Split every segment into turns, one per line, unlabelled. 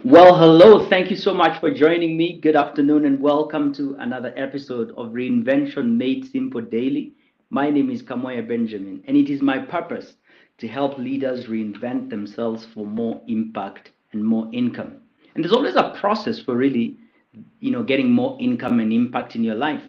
Well, hello. Thank you so much for joining me. Good afternoon and welcome to another episode of Reinvention Made Simple Daily. My name is Kamoya Benjamin, and it is my purpose to help leaders reinvent themselves for more impact and more income. And there's always a process for really, getting more income and impact in your life.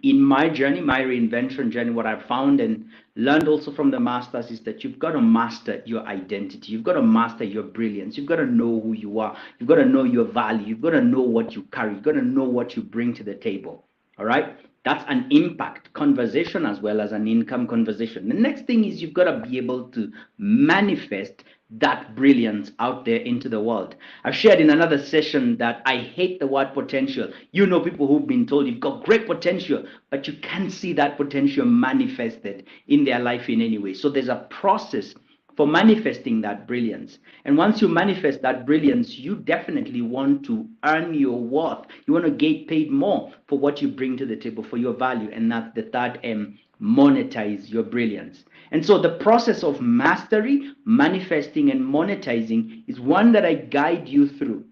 In my journey, my reinvention journey, what I've found and learned also from the masters is that you've got to master your identity. You've got to master your brilliance. You've got to know who you are. You've got to know your value. You've got to know what you carry. You've got to know what you bring to the table. All right. That's an impact conversation as well as an income conversation. The next thing is you've got to be able to manifest that brilliance out there into the world. I've shared in another session that I hate the word potential. You know, people who've been told you've got great potential, but you can't see that potential manifested in their life in any way. So there's a process for manifesting that brilliance. And once you manifest that brilliance, you definitely want to earn your worth. You want to get paid more for what you bring to the table, for your value. And that's the third M, monetize your brilliance. And so the process of mastery, manifesting, and monetizing is one that I guide you through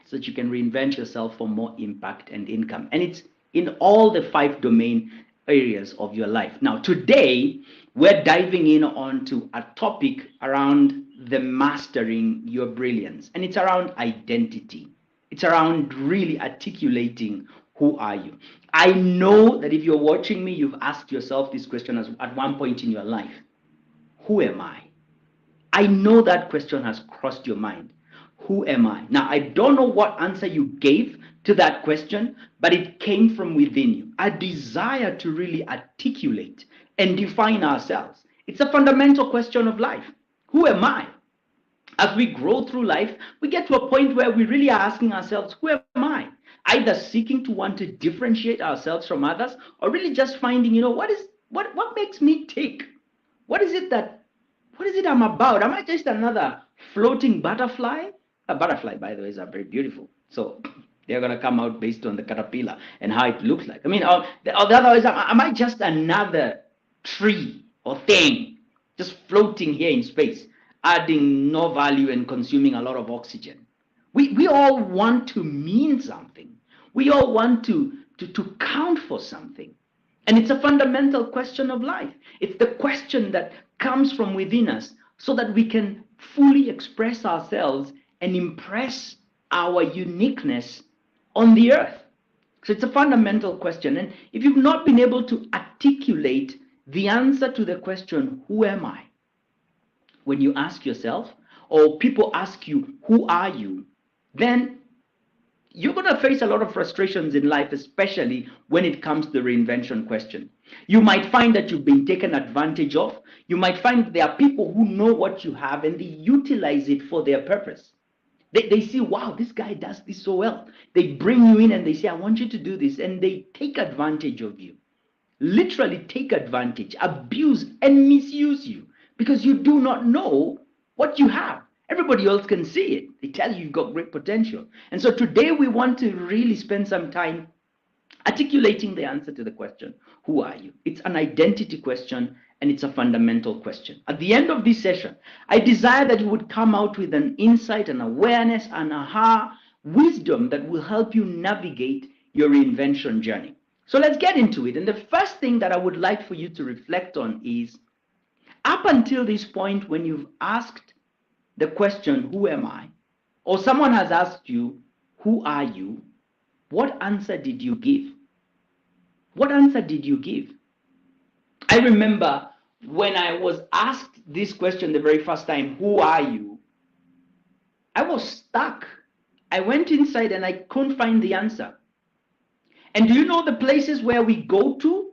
so that you can reinvent yourself for more impact and income. And it's in all the five domain areas of your life. Now, today, we're diving in onto a topic around the mastering your brilliance, and it's around identity. It's around really articulating who are you. I know that if you're watching me, you've asked yourself this question at one point in your life. Who am I? I know that question has crossed your mind. Who am I? Now, I don't know what answer you gave to that question, but it came from within you. A desire to really articulate and define ourselves. It's a fundamental question of life. Who am I? As we grow through life, we get to a point where we really are asking ourselves, who am I? Either seeking to want to differentiate ourselves from others, or really just finding, what makes me tick? What is it that what is it I'm about? Am I just another floating butterfly? A butterfly, by the way, is very beautiful. So they're going to come out based on the caterpillar and how it looks like. I mean, or the other is, am I just another tree or thing just floating here in space, adding no value and consuming a lot of oxygen? We all want to mean something. We all want to count for something. And it's a fundamental question of life. It's the question that comes from within us so that we can fully express ourselves and impress our uniqueness on the earth. So it's a fundamental question. And if you've not been able to articulate the answer to the question, who am I? When you ask yourself, or people ask you, who are you? Then you're going to face a lot of frustrations in life, especially when it comes to the reinvention question. You might find that you've been taken advantage of. You might find there are people who know what you have and they utilize it for their purpose. They see, wow, this guy does this so well. They bring you in and they say, I want you to do this. And they take advantage of you. Literally take advantage, abuse, and misuse you because you do not know what you have. Everybody else can see it. They tell you you've got great potential. And so today we want to really spend some time articulating the answer to the question, who are you? It's an identity question and it's a fundamental question. At the end of this session, I desire that you would come out with an insight, an awareness, an aha, wisdom that will help you navigate your reinvention journey. So let's get into it. And the first thing that I would like for you to reflect on is, up until this point when you've asked the question, who am I? Or someone has asked you, who are you? What answer did you give? What answer did you give? I remember when I was asked this question the very first time, who are you? I was stuck. I went inside and I couldn't find the answer. And do you know the places where we go to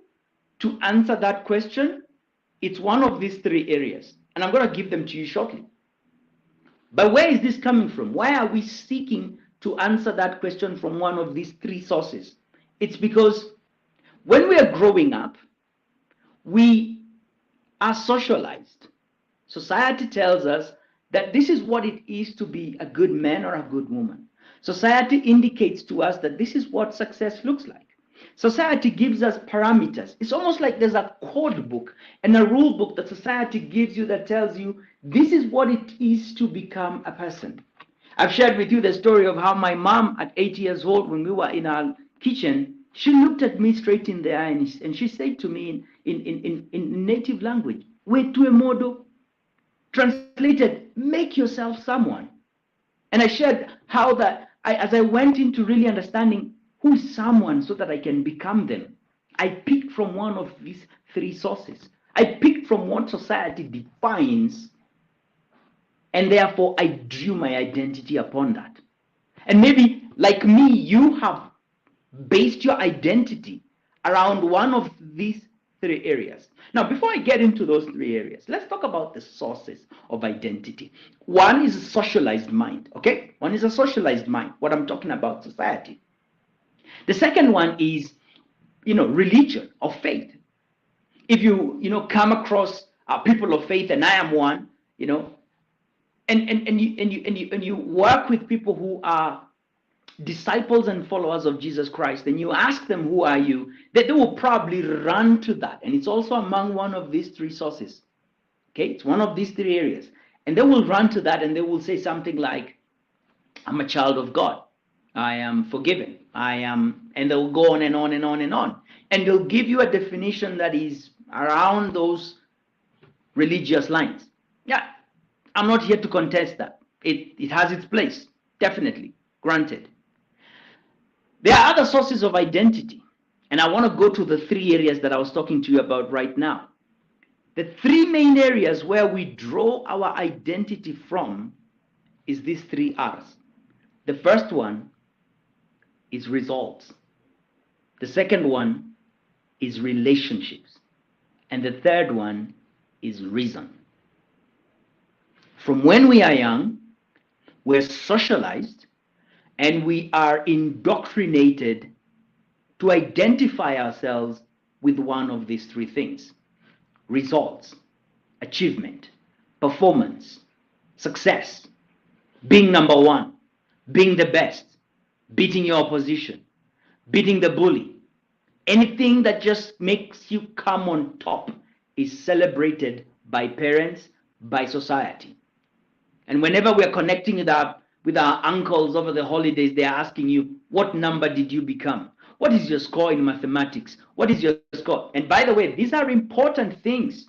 answer that question? It's one of these three areas. And I'm going to give them to you shortly. But where is this coming from? Why are we seeking to answer that question from one of these three sources? It's because when we are growing up, we are socialized. Society tells us that this is what it is to be a good man or a good woman. Society indicates to us that this is what success looks like. Society gives us parameters. It's almost like there's a code book and a rule book that society gives you that tells you this is what it is to become a person. I've shared with you the story of how my mom at 8 years old, when we were in our kitchen, she looked at me straight in the eye and she said to me in native language, "Wetu emodo," translated, "Make yourself someone." And I shared how that as I went into really understanding who is someone so that I can become them, I picked from one of these three sources. I picked from what society defines, and therefore I drew my identity upon that. And maybe, like me, you have based your identity around one of these three areas. Now, before I get into those three areas, let's talk about the sources of identity. One is a socialized mind, okay? One is a socialized mind, what I'm talking about, society. The second one is, religion or faith. If you, come across people of faith, and I am one, and you work with people who are disciples and followers of Jesus Christ, and you ask them, who are you? They will probably run to that. And it's also among one of these three sources. Okay, it's one of these three areas. And they will run to that and they will say something like, I'm a child of God. I am forgiven. I am, and they'll go on and on and on and on. And they'll give you a definition that is around those religious lines. Yeah, I'm not here to contest that. It has its place, definitely, granted. There are other sources of identity, and I want to go to the three areas that I was talking to you about right now. The three main areas where we draw our identity from is these three R's. The first one is results. The second one is relationships. And the third one is reason. From when we are young, we're socialized and we are indoctrinated to identify ourselves with one of these three things: results, achievement, performance, success, being number one, being the best, beating your opposition, beating the bully. Anything that just makes you come on top is celebrated by parents, by society. And whenever we're connecting with our uncles over the holidays, they're asking you, what number did you become? What is your score in mathematics? What is your score? And by the way, these are important things.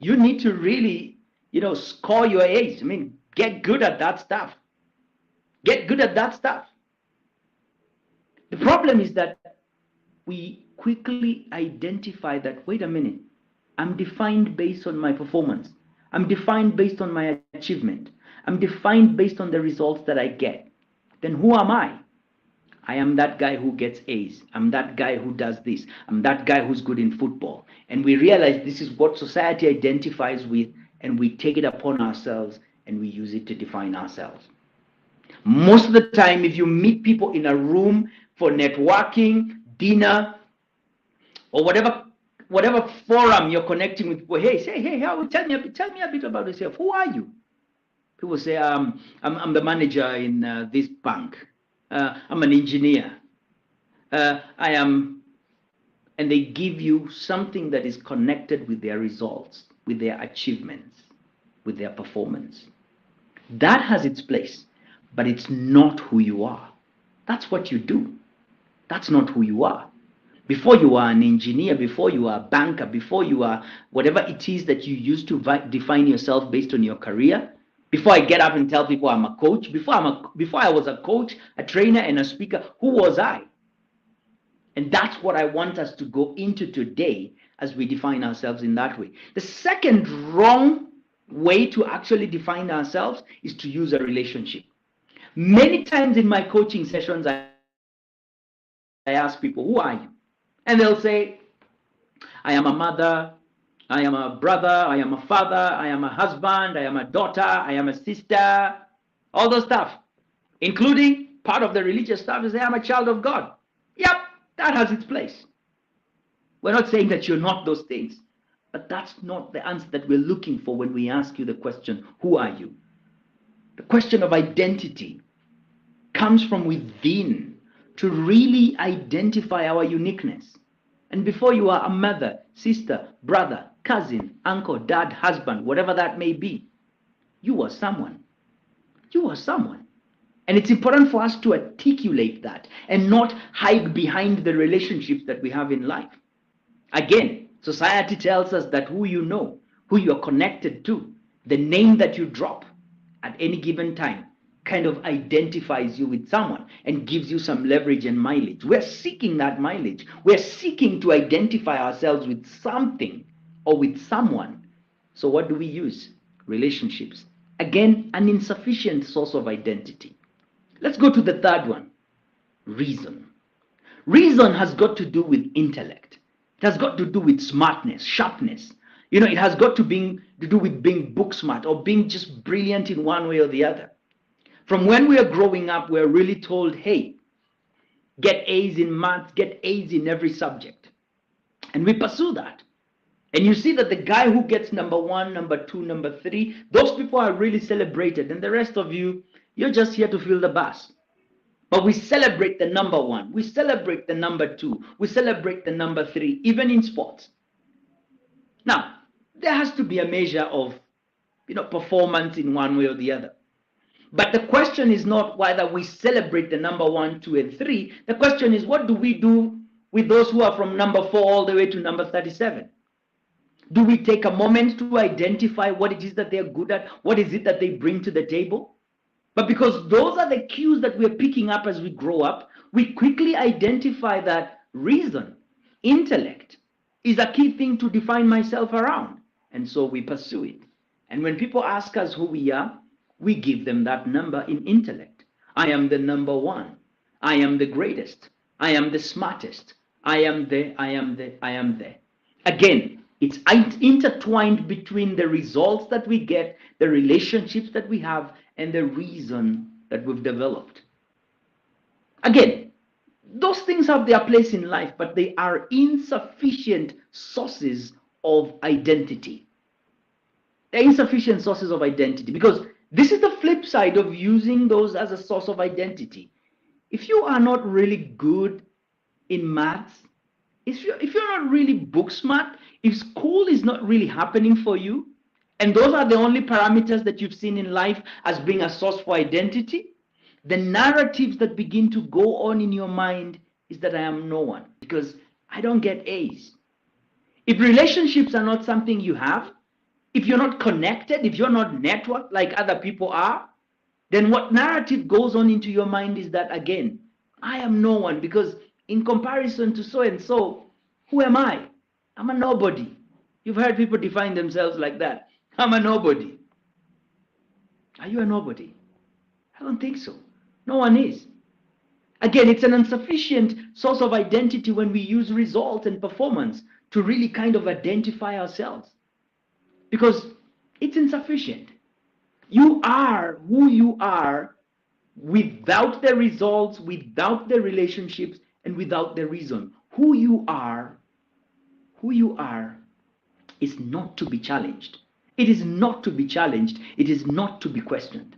You need to really, score your A's. I mean, get good at that stuff. Get good at that stuff. The problem is that we quickly identify that, wait a minute, I'm defined based on my performance. I'm defined based on my achievement. I'm defined based on the results that I get. Then who am I? I am that guy who gets A's. I'm that guy who does this. I'm that guy who's good in football. And we realize this is what society identifies with, and we take it upon ourselves and we use it to define ourselves. Most of the time, if you meet people in a room for networking, dinner, or whatever forum you're connecting with people, hey, tell me a bit about yourself. Who are you? People say, I'm the manager in this bank. I'm an engineer. I am, and they give you something that is connected with their results, with their achievements, with their performance. That has its place, but it's not who you are. That's what you do. That's not who you are. Before you are an engineer, before you are a banker, before you are whatever it is that you use to define yourself based on your career, before I get up and tell people I'm a coach, before I was a coach, a trainer, and a speaker, who was I? And that's what I want us to go into today as we define ourselves in that way. The second wrong way to actually define ourselves is to use a relationship. Many times in my coaching sessions, I ask people, who are you? And they'll say, I am a mother, I am a brother, I am a father, I am a husband, I am a daughter, I am a sister, all those stuff, including part of the religious stuff is I am a child of God. Yep, that has its place. We're not saying that you're not those things, but that's not the answer that we're looking for when we ask you the question, who are you? The question of identity comes from within to really identify our uniqueness. And before you are a mother, sister, brother, cousin, uncle, dad, husband, whatever that may be, you are someone. You are someone. And it's important for us to articulate that and not hide behind the relationships that we have in life. Again, society tells us that who you know, who you're connected to, the name that you drop at any given time kind of identifies you with someone and gives you some leverage and mileage. We're seeking that mileage. We're seeking to identify ourselves with something or with someone. So what do we use? Relationships. Again, an insufficient source of identity. Let's go to the third one, reason. Reason has got to do with intellect. It has got to do with smartness, sharpness. It has got to do with being book smart or being just brilliant in one way or the other. From when we are growing up, we're really told, hey, get A's in maths, get A's in every subject. And we pursue that. And you see that the guy who gets number 1, number 2, number 3, those people are really celebrated. And the rest of you, you're just here to fill the bus. But we celebrate the number 1. We celebrate the number 2. We celebrate the number 3, even in sports. Now, there has to be a measure of, performance in one way or the other. But the question is not whether we celebrate the number 1, 2, and 3. The question is, what do we do with those who are from number 4 all the way to number 37? Do we take a moment to identify what it is that they're good at? What is it that they bring to the table? But because those are the cues that we're picking up as we grow up, we quickly identify that reason, intellect, is a key thing to define myself around. And so we pursue it. And when people ask us who we are, we give them that number in intellect. I am the number 1. I am the greatest. I am the smartest. I am there. Again, it's intertwined between the results that we get, the relationships that we have, and the reason that we've developed. Again, those things have their place in life, but they are insufficient sources of identity. They're insufficient sources of identity because this is the flip side of using those as a source of identity. If you are not really good in maths, if you're not really book smart, if school is not really happening for you, and those are the only parameters that you've seen in life as being a source for identity, the narratives that begin to go on in your mind is that I am no one because I don't get A's. If relationships are not something you have, if you're not connected, if you're not networked like other people are, then what narrative goes on into your mind is that, again, I am no one because in comparison to so-and-so, who am I? I'm a nobody. You've heard people define themselves like that. I'm a nobody. Are you a nobody? I don't think so. No one is. Again, it's an insufficient source of identity when we use results and performance to really kind of identify ourselves. Because it's insufficient. You are who you are without the results, without the relationships, and without the reason. Who you are is not to be challenged. It is not to be challenged. It is not to be questioned.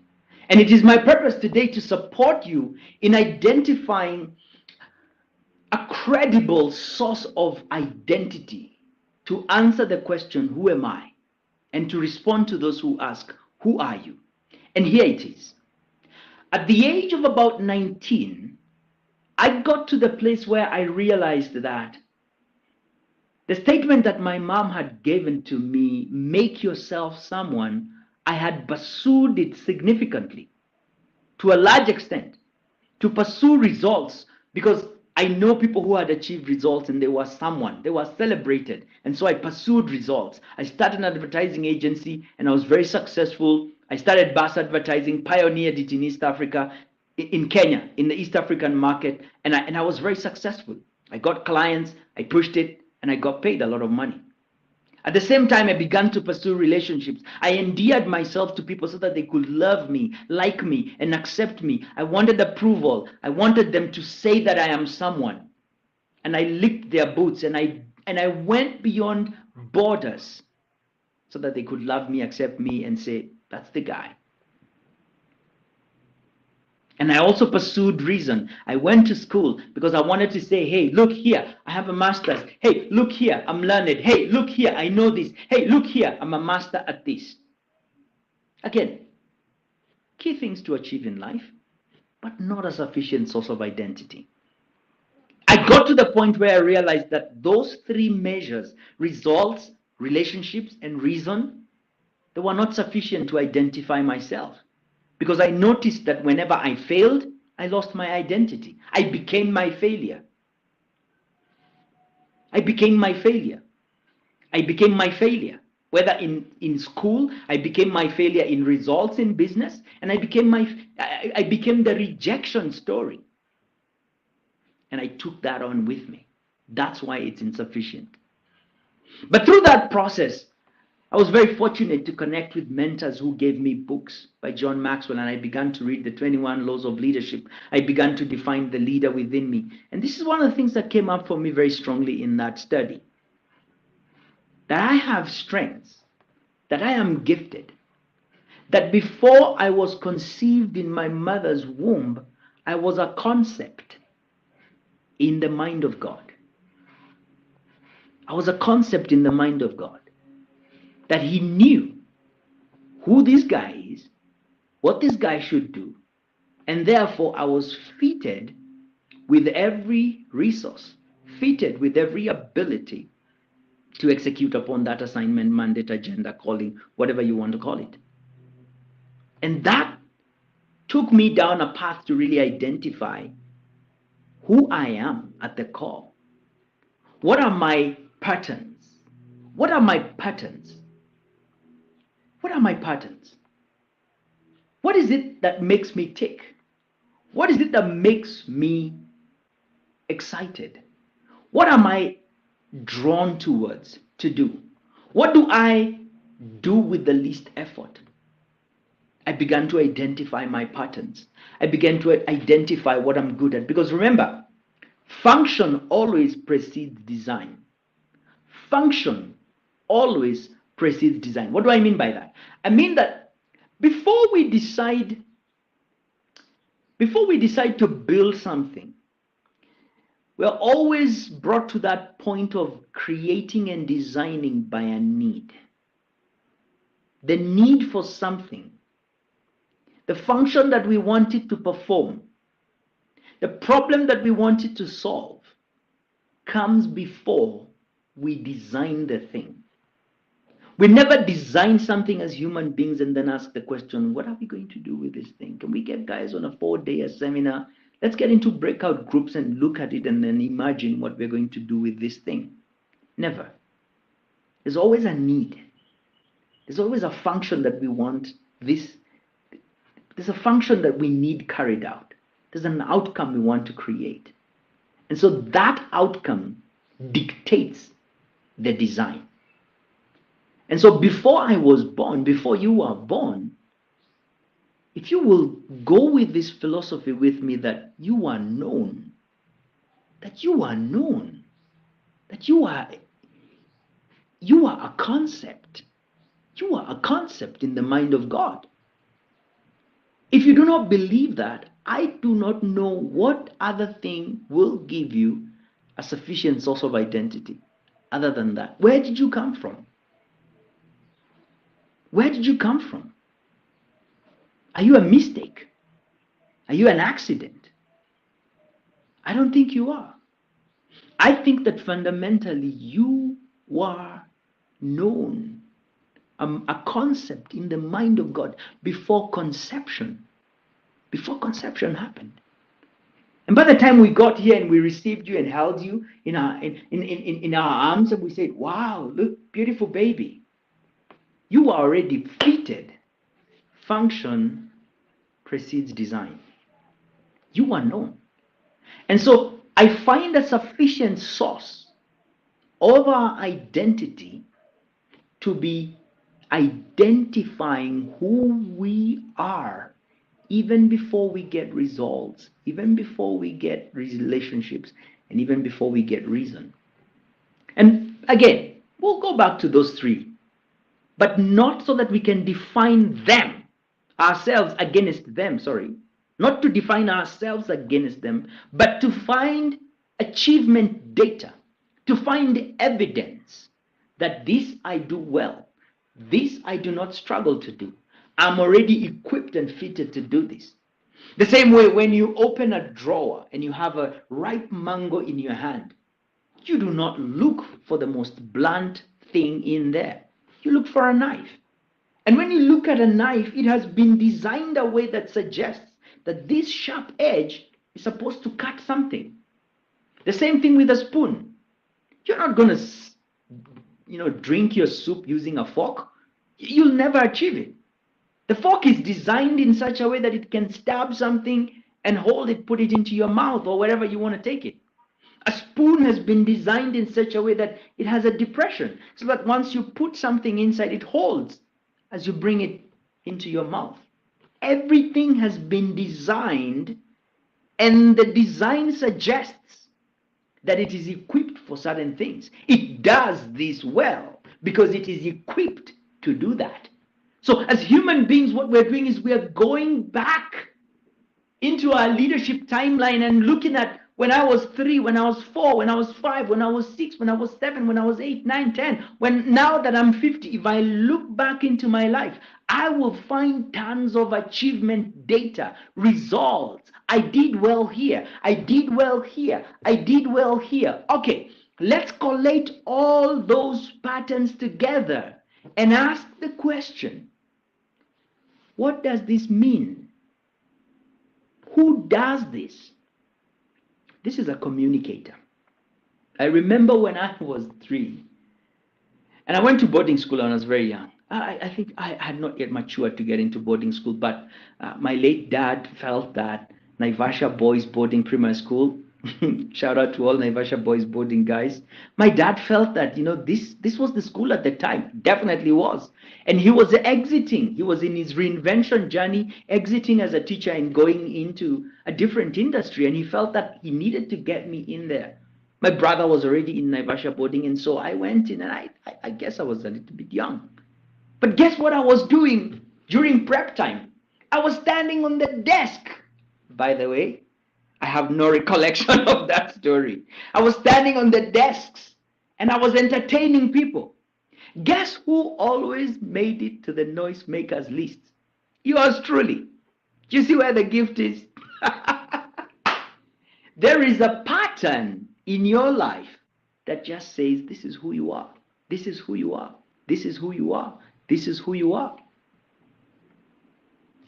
And it is my purpose today to support you in identifying a credible source of identity to answer the question, who am I? And to respond to those who ask, who are you? And here it is. At the age of about 19, I got to the place where I realized that the statement that my mom had given to me, make yourself someone, I had pursued it significantly, to a large extent, to pursue results, because I know people who had achieved results and they were someone, they were celebrated. And so I pursued results. I started an advertising agency and I was very successful. I started bus advertising, pioneered it in East Africa, in Kenya, in the East African market. And I was very successful. I got clients, I pushed it, and I got paid a lot of money. At the same time, I began to pursue relationships. I endeared myself to people so that they could love me, like me, and accept me. I wanted approval. I wanted them to say that I am someone. And I licked their boots, and I went beyond borders so that they could love me, accept me, and say, that's the guy. And I also pursued reason. I went to school because I wanted to say, hey, look here, I have a master's. Hey, look here, I'm learned. Hey, look here, I know this. Hey, look here, I'm a master at this. Again, key things to achieve in life. but not a sufficient source of identity. I got to the point where I realized that those three measures, results, relationships, and reason, they were not sufficient to identify myself. Because I noticed that whenever I failed, I lost my identity. I became my failure. I became my failure. I became my failure. Whether in school, I became my failure in results in business, and I became the rejection story. And I took that on with me. That's why it's insufficient. But through that process, I was very fortunate to connect with mentors who gave me books by John Maxwell, and I began to read the 21 Laws of Leadership. I began to define the leader within me. And this is one of the things that came up for me very strongly in that study. That I have strengths, that I am gifted, that before I was conceived in my mother's womb, I was a concept in the mind of God. I was a concept in the mind of God. That he knew who this guy is, what this guy should do, and therefore I was fitted with every resource, fitted with every ability to execute upon that assignment, mandate, agenda, calling, whatever you want to call it. And that took me down a path to really identify who I am at the core. What are my patterns? What are my patterns? What are my patterns? What is it that makes me tick? What is it that makes me excited? What am I drawn towards to do? What do I do with the least effort? I began to identify my patterns. I began to identify what I'm good at. Because remember, function always precedes design. Function always precedes design. What do I mean by that? I mean that before we decide to build something, we're always brought to that point of creating and designing by a need. The need for something, the function that we want it to perform, the problem that we want it to solve comes before we design the thing. We never design something as human beings and then ask the question, what are we going to do with this thing? Can we get guys on a 4-day seminar? Let's get into breakout groups and look at it and then imagine what we're going to do with this thing. Never. There's always a need. There's always a function that we want this. There's a function that we need carried out. There's an outcome we want to create. And so that outcome dictates the design. And so before I was born, before you were born, if you will go with this philosophy with me that you are known, that you are known, that you are a concept. You are a concept in the mind of God. If you do not believe that, I do not know what other thing will give you a sufficient source of identity other than that. Where did you come from? Where did you come from? Are you a mistake? Are you an accident? I don't think you are. I think that fundamentally you were known, a concept in the mind of God before conception happened. And by the time we got here and we received you and held you in our arms and we said, wow, look, beautiful baby. You are already fitted. Function precedes design. You are known. And so I find a sufficient source of our identity to be identifying who we are even before we get results, even before we get relationships, and even before we get reason. And again, we'll go back to those three, but not so that we can define them, ourselves against them, not to define ourselves against them, but to find achievement data, to find evidence that this I do well, this I do not struggle to do. I'm already equipped and fitted to do this. The same way, when you open a drawer and you have a ripe mango in your hand, you do not look for the most blunt thing in there. You look for a knife. And when you look at a knife, it has been designed a way that suggests that this sharp edge is supposed to cut something. The same thing with a spoon. You're not going to, drink your soup using a fork. You'll never achieve it. The fork is designed in such a way that it can stab something and hold it, put it into your mouth or wherever you want to take it. A spoon has been designed in such a way that it has a depression, so that once you put something inside, it holds as you bring it into your mouth. Everything has been designed, and the design suggests that it is equipped for certain things. It does this well because it is equipped to do that. So as human beings, what we're doing is we are going back into our leadership timeline and looking at when I was 3, when I was 4, when I was 5, when I was 6, when I was 7, when I was 8, 9, 10. Now that I'm 50, if I look back into my life, I will find tons of achievement data, results. I did well here. I did well here. I did well here. Okay, let's collate all those patterns together and ask the question, what does this mean? Who does this? This is a communicator. I remember when I was 3, and I went to boarding school when I was very young. I think I had not yet matured to get into boarding school, but my late dad felt that Naivasha Boys Boarding Primary School, shout out to all Naivasha Boys Boarding guys. My dad felt that, this was the school at the time, definitely was. And he was exiting. He was in his reinvention journey, exiting as a teacher and going into a different industry. And he felt that he needed to get me in there. My brother was already in Naivasha boarding, and so I went in, and I guess I was a little bit young. But guess what I was doing during prep time? I was standing on the desk. By the way, I have no recollection of that story. I was standing on the desks and I was entertaining people. Guess who always made it to the noisemakers list? Yours truly. Do you see where the gift is? There is a pattern in your life that just says, this is who you are. This is who you are. This is who you are. This is who you are.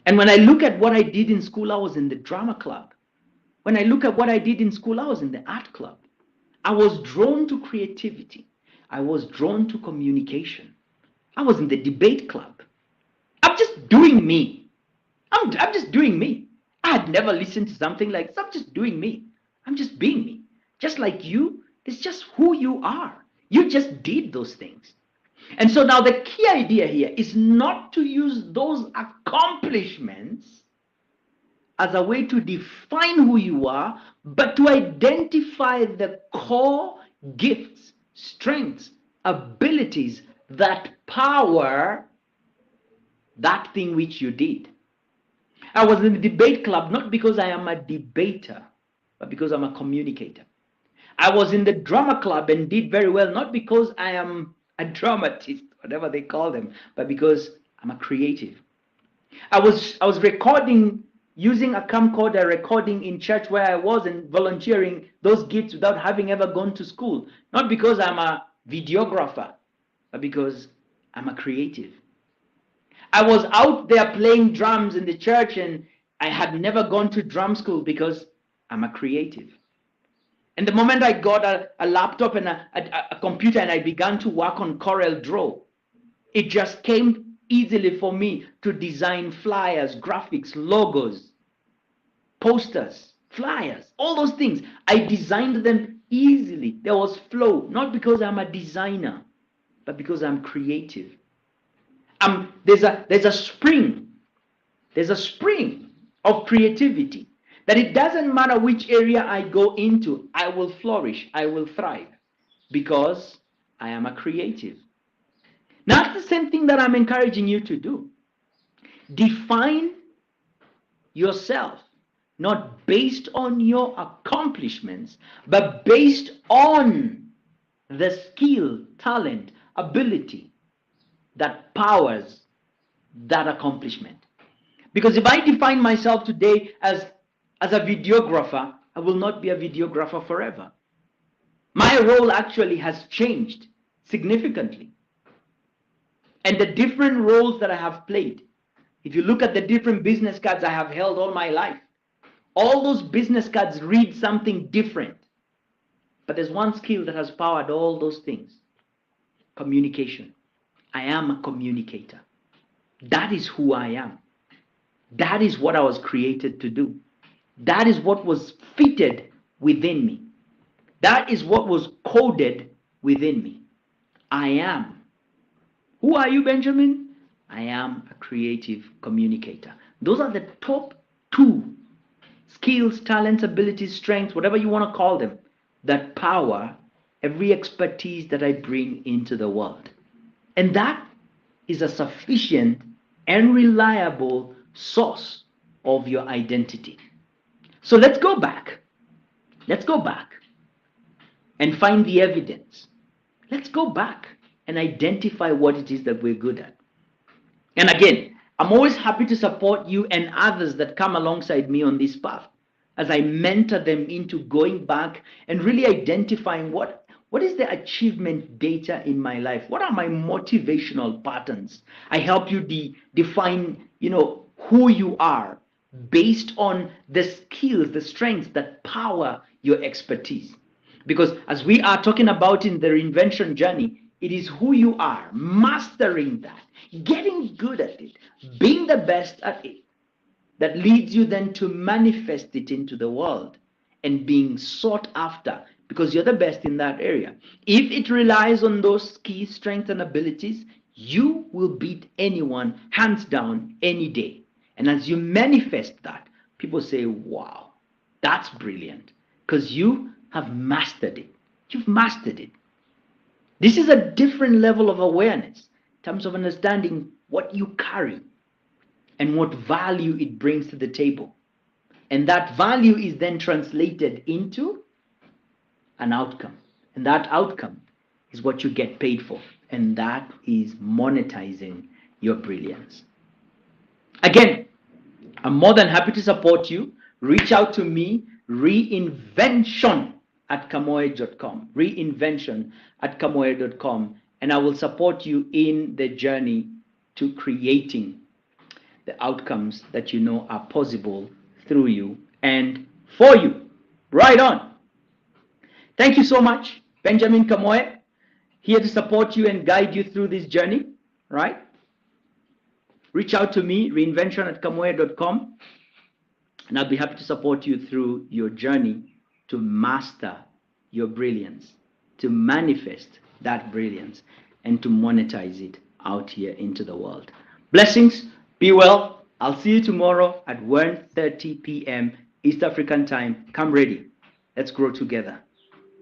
And when I look at what I did in school, I was in the drama club. When I look at what I did in school, I was in the art club. I was drawn to creativity. I was drawn to communication. I was in the debate club. I'm just doing me. I'm just doing me. I had never listened to something like, I'm just doing me. I'm just being me. Just like you, it's just who you are. You just did those things. And so now the key idea here is not to use those accomplishments as a way to define who you are, but to identify the core gifts, strengths, abilities that power that thing which you did. I was in the debate club not because I am a debater, but because I'm a communicator. I was in the drama club and did very well, not because I am a dramatist, whatever they call them, but because I'm a creative. I was recording, using a camcorder, recording in church where I was and volunteering those gifts without having ever gone to school. Not because I'm a videographer, but because I'm a creative. I was out there playing drums in the church and I had never gone to drum school because I'm a creative. And the moment I got a laptop and a computer and I began to work on Corel Draw, it just came easily for me to design flyers, graphics, logos, posters, flyers, all those things. I designed them easily. There was flow, not because I'm a designer, but because I'm creative. There's a spring. There's a spring of creativity. That it doesn't matter which area I go into, I will flourish, I will thrive, because I am a creative. Now, that's the same thing that I'm encouraging you to do. Define yourself, not based on your accomplishments, but based on the skill, talent, ability that powers that accomplishment. Because if I define myself today as a videographer, I will not be a videographer forever. My role actually has changed significantly. And the different roles that I have played, if you look at the different business cards I have held all my life, all those business cards read something different. But there's one skill that has powered all those things: communication. I am a communicator. That is who I am. That is what I was created to do. That is what was fitted within me. That is what was coded within me. I am. Who are you, Benjamin? I am a creative communicator. Those are the top two skills, talents, abilities, strengths, whatever you want to call them, that power every expertise that I bring into the world. And that is a sufficient and reliable source of your identity. So let's go back. Let's go back and find the evidence. Let's go back and identify what it is that we're good at. And again, I'm always happy to support you and others that come alongside me on this path as I mentor them into going back and really identifying what is the achievement data in my life? What are my motivational patterns? I help you define, who you are based on the skills, the strengths that power your expertise. Because as we are talking about in the reinvention journey, it is who you are, mastering that, getting good at it, being the best at it, that leads you then to manifest it into the world and being sought after because you're the best in that area. If it relies on those key strengths and abilities, you will beat anyone hands down any day. And as you manifest that, people say, wow, that's brilliant, because you have mastered it. You've mastered it. This is a different level of awareness in terms of understanding what you carry and what value it brings to the table. And that value is then translated into an outcome. And that outcome is what you get paid for. And that is monetizing your brilliance. Again, I'm more than happy to support you. Reach out to me, reinvention@kamoe.com, reinvention@kamoe.com, and I will support you in the journey to creating the outcomes that you know are possible through you and for you. Right on. Thank you so much, Benjamin Kamoe, here to support you and guide you through this journey, right? Reach out to me, reinvention@kamoe.com, and I'll be happy to support you through your journey to master your brilliance, to manifest that brilliance, and to monetize it out here into the world. Blessings, be well. I'll see you tomorrow at 1:30 p.m. East African time. Come ready. Let's grow together.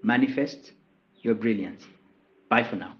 Manifest your brilliance. Bye for now.